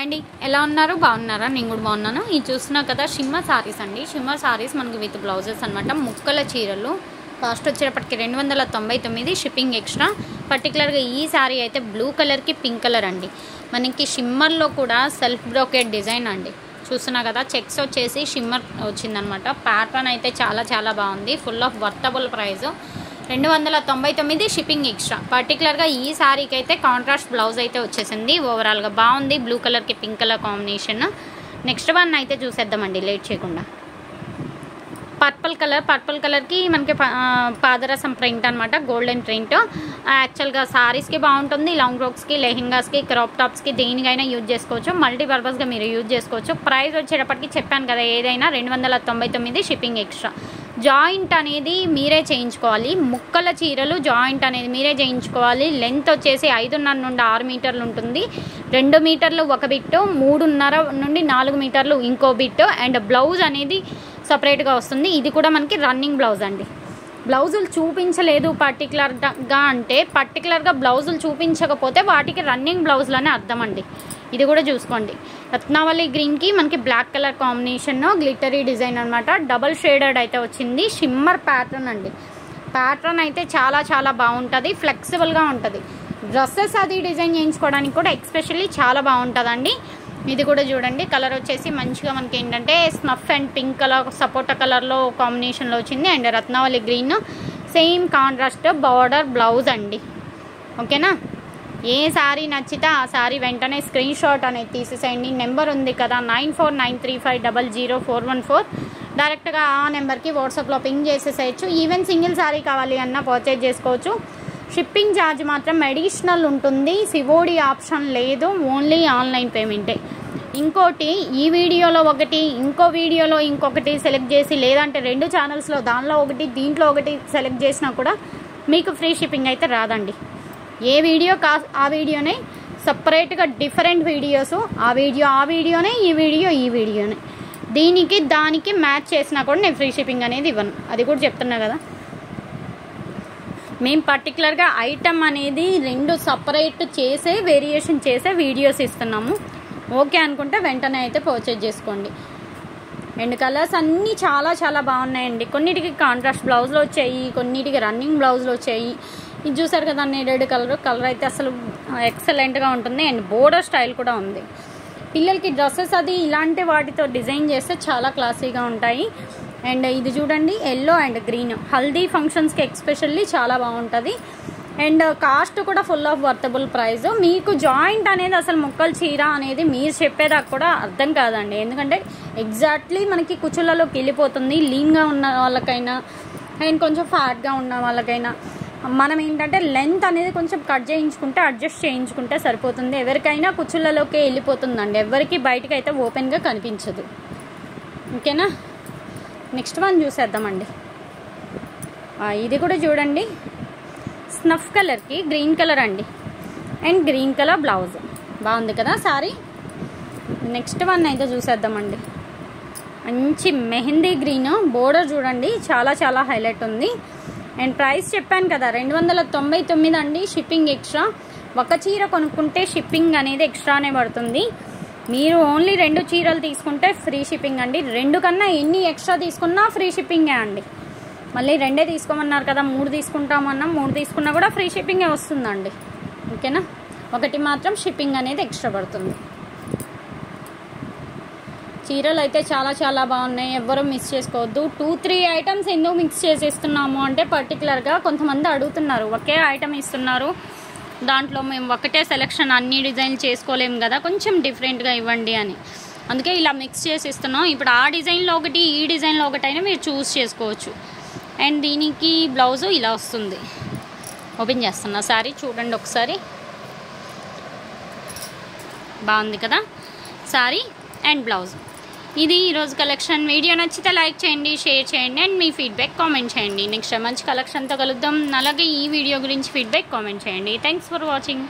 అండి, ఎలా ఉన్నారు? బాగున్నారా? నేను కూడా బాగున్నాను. ఇది చూస్తున్నా కదా షిమ్మర్ సారీస్ అండి. షిమ్మర్ సారీస్ మనకి విత్ బ్లౌజెస్ అనమాట. ముక్కల చీరలు కాస్ట్ వచ్చేటప్పటికి 299, షిప్పింగ్ ఎక్స్ట్రా. పర్టికులర్గా ఈ శారీ అయితే బ్లూ కలర్కి పింక్ కలర్ అండి. మనకి షిమ్మర్లో కూడా సెల్ఫ్ బ్రోకెట్ డిజైన్ అండి. చూస్తున్నా కదా చెక్స్ వచ్చేసి షిమ్మర్ వచ్చిందనమాట. ప్యాటర్న్ అయితే చాలా చాలా బాగుంది. Full of worthable price. 299, shipping extra. పర్టికులర్గా ఈ శారీకి అయితే కాంట్రాస్ట్ బ్లౌజ్ అయితే వచ్చేసింది. ఓవరాల్గా బాగుంది. బ్లూ కలర్కి pink colour combination. Next one అయితే చూసేద్దామండి లేట్ చేయకుండా. పర్పుల్ కలర్కి మనకి పాదరసం ప్రింట్ అనమాట. Golden print. యాక్చువల్గా సారీస్కి బాగుంటుంది. లాంగ్ ఫ్రాక్స్కి, లెహెంగాస్కి, క్రాప్ టాప్స్కి దేనికైనా యూజ్ చేసుకోవచ్చు. మల్టీపర్పస్గా మీరు యూజ్ చేసుకోవచ్చు. ప్రైస్ వచ్చేటప్పటికి చెప్పాను కదా ఏదైనా 299, షిప్పింగ్ ఎక్స్ట్రా. జాయింట్ అనేది మీరే చేయించుకోవాలి. ముక్కల చీరలు జాయింట్ అనేది మీరే చేయించుకోవాలి. లెంత్ వచ్చేసి 5.5 నుండి 6 మీటర్లు ఉంటుంది. 2 మీటర్లు ఒక బిట్టు, 3.5 నుండి 4 మీటర్లు ఇంకో బిట్టు. అండ్ బ్లౌజ్ అనేది సపరేట్గా వస్తుంది. ఇది కూడా మనకి రన్నింగ్ బ్లౌజ్ అండి. బ్లౌజులు చూపించలేదు పర్టికులర్గా అంటే పర్టికులర్గా బ్లౌజులు చూపించకపోతే వాటికి రన్నింగ్ బ్లౌజులనే అర్థం అండి. ఇది కూడా చూసుకోండి. రత్నావళి గ్రీన్కి మనకి black colour combination, glittery design అనమాట. డబల్ షేడెడ్ అయితే వచ్చింది. షిమ్మర్ ప్యాటర్న్ అండి. ప్యాటర్న్ అయితే చాలా చాలా బాగుంటుంది. ఫ్లెక్సిబుల్గా ఉంటుంది. డ్రెస్సెస్ అది డిజైన్ చేయించుకోవడానికి కూడా ఎక్స్పెషల్లీ చాలా బాగుంటుందండి. ఇది కూడా చూడండి. కలర్ వచ్చేసి మంచిగా మనకి ఏంటంటే స్నఫ్ అండ్ పింక్ కలర్ సపోటా కలర్లో కాంబినేషన్లో వచ్చింది. And Ratnavali green same contrast border blouse అండి. ఓకేనా? ఏ శారీ నచ్చితే ఆ శారీ వెంటనే స్క్రీన్ షాట్ అనేది తీసేసేయండి. నెంబర్ ఉంది కదా 9493500414. డైరెక్ట్గా ఆ నెంబర్కి వాట్సాప్లో పింగ్ చేసేసేయచ్చు. ఈవెన్ సింగిల్ శారీ కావాలి అన్నా పర్చేజ్ చేసుకోవచ్చు. షిప్పింగ్ ఛార్జ్ మాత్రం అడిషనల్ ఉంటుంది. సివోడి ఆప్షన్ లేదు. ఓన్లీ ఆన్లైన్ పేమెంటే. ఇంకోటి ఈ వీడియోలో ఒకటి, ఇంకో వీడియోలో ఇంకొకటి సెలెక్ట్ చేసి, లేదంటే 2 ఛానల్స్లో దానిలో ఒకటి దీంట్లో ఒకటి సెలెక్ట్ చేసినా కూడా మీకు ఫ్రీ షిప్పింగ్ అయితే రాదండి. ఏ వీడియో ఆ వీడియోనే సపరేట్గా డిఫరెంట్ వీడియోస్, ఆ వీడియోనే ఈ వీడియోనే దీనికి దానికి మ్యాచ్ చేసినా కూడా నేను ఫ్రీ షిప్పింగ్ అనేది ఇవ్వను. అది కూడా చెప్తున్నా కదా. మేము పర్టికులర్గా ఐటమ్ అనేది 2 సపరేట్ చేసే వేరియేషన్ చేసే వీడియోస్ ఇస్తున్నాము. ఓకే అనుకుంటే వెంటనే అయితే పర్చేజ్ చేసుకోండి. అండ్ కలర్స్ అన్నీ చాలా చాలా బాగున్నాయండి. కొన్నిటికి కాంట్రాస్ట్ బ్లౌజ్లో వచ్చాయి, కొన్నిటికి రన్నింగ్ బ్లౌజ్లో వచ్చాయి. ఇది చూసారు కదా నేరేడ్ కలర్ అయితే అసలు ఎక్సలెంట్గా ఉంటుంది. అండ్ బోర్డర్ స్టైల్ కూడా ఉంది. పిల్లలకి డ్రెస్సెస్ అది ఇలాంటి వాటితో డిజైన్ చేస్తే చాలా క్లాసీగా ఉంటాయి. అండ్ ఇది చూడండి ఎల్లో అండ్ గ్రీన్ హల్దీ ఫంక్షన్స్కి ఎక్స్పెషల్లీ చాలా బాగుంటుంది. అండ్ కాస్ట్ కూడా ఫుల్ ఆఫ్ వర్తబుల్ ప్రైస్. మీకు జాయింట్ అనేది అసలు ముక్కల చీర అనేది మీరు చెప్పేదాకా కూడా అర్థం కాదండి. ఎందుకంటే ఎగ్జాక్ట్లీ మనకి కుచ్చులలోకి వెళ్ళిపోతుంది. లీన్గా ఉన్న వాళ్ళకైనా అండ్ కొంచెం ఫ్యాట్గా ఉన్న వాళ్ళకైనా మనం ఏంటంటే లెంత్ అనేది కొంచెం కట్ చేయించుకుంటే అడ్జస్ట్ చేయించుకుంటే సరిపోతుంది. ఎవరికైనా కుచ్చులలోకి వెళ్ళిపోతుందండి. ఎవరికి బయటకు అయితే ఓపెన్గా కనిపించదు. ఓకేనా? నెక్స్ట్ వన్ చూసేద్దామండి. ఇది కూడా చూడండి. స్నఫ్ కలర్కి గ్రీన్ కలర్ అండి. అండ్ గ్రీన్ కలర్ బ్లౌజ్ బాగుంది కదా సారీ. నెక్స్ట్ వన్ అయితే చూసేద్దామండి. మంచి మెహందీ గ్రీన్ బోర్డర్ చూడండి చాలా చాలా హైలైట్ ఉంది. అండ్ ప్రైస్ చెప్పాను కదా 299 అండి. Shipping extra. ఒక చీర కొనుక్కుంటే షిప్పింగ్ అనేది ఎక్స్ట్రానే పడుతుంది. మీరు ఓన్లీ 2 చీరలు తీసుకుంటే ఫ్రీ షిప్పింగ్ అండి. 2 కన్నా ఎన్ని ఎక్స్ట్రా తీసుకున్నా ఫ్రీ షిప్పింగే అండి. మళ్ళీ 2 తీసుకోమన్నారు కదా 3 తీసుకుంటామన్నా 3 తీసుకున్నా కూడా ఫ్రీ షిప్పింగే వస్తుందండి. ఓకేనా? ఒకటి మాత్రం షిప్పింగ్ అనేది ఎక్స్ట్రా పడుతుంది. చీరలు అయితే చాలా చాలా బాగున్నాయి. ఎవ్వరూ మిస్ చేసుకోవద్దు. 2-3 ఐటమ్స్ ఎందుకు మిక్స్ చేసేస్తున్నాము అంటే పర్టికులర్గా కొంతమంది అడుగుతున్నారు. ఒకే ఐటమ్ ఇస్తున్నారు, దాంట్లో మేము ఒకటే సెలెక్షన్ అన్ని డిజైన్లు చేసుకోలేము కదా, కొంచెం డిఫరెంట్గా ఇవ్వండి అని. అందుకే ఇలా మిక్స్ చేసి ఇస్తున్నాం. ఇప్పుడు ఆ డిజైన్లో ఒకటి ఈ డిజైన్లో ఒకటైనా మీరు చూస్ చేసుకోవచ్చు. అండ్ దీనికి బ్లౌజు ఇలా వస్తుంది. ఓపెన్ చేస్తున్నా శారీ చూడండి ఒకసారి. బాగుంది కదా శారీ అండ్ బ్లౌజ్. ఇది ఈరోజు కలెక్షన్. వీడియో నచ్చితే లైక్ చేయండి, షేర్ చేయండి అండ్ మీ ఫీడ్బ్యాక్ కామెంట్ చేయండి. నెక్స్ట్ మంచి కలెక్షన్తో కలుద్దాం. అలాగే ఈ వీడియో గురించి ఫీడ్బ్యాక్ కామెంట్ చేయండి. Thanks for watching.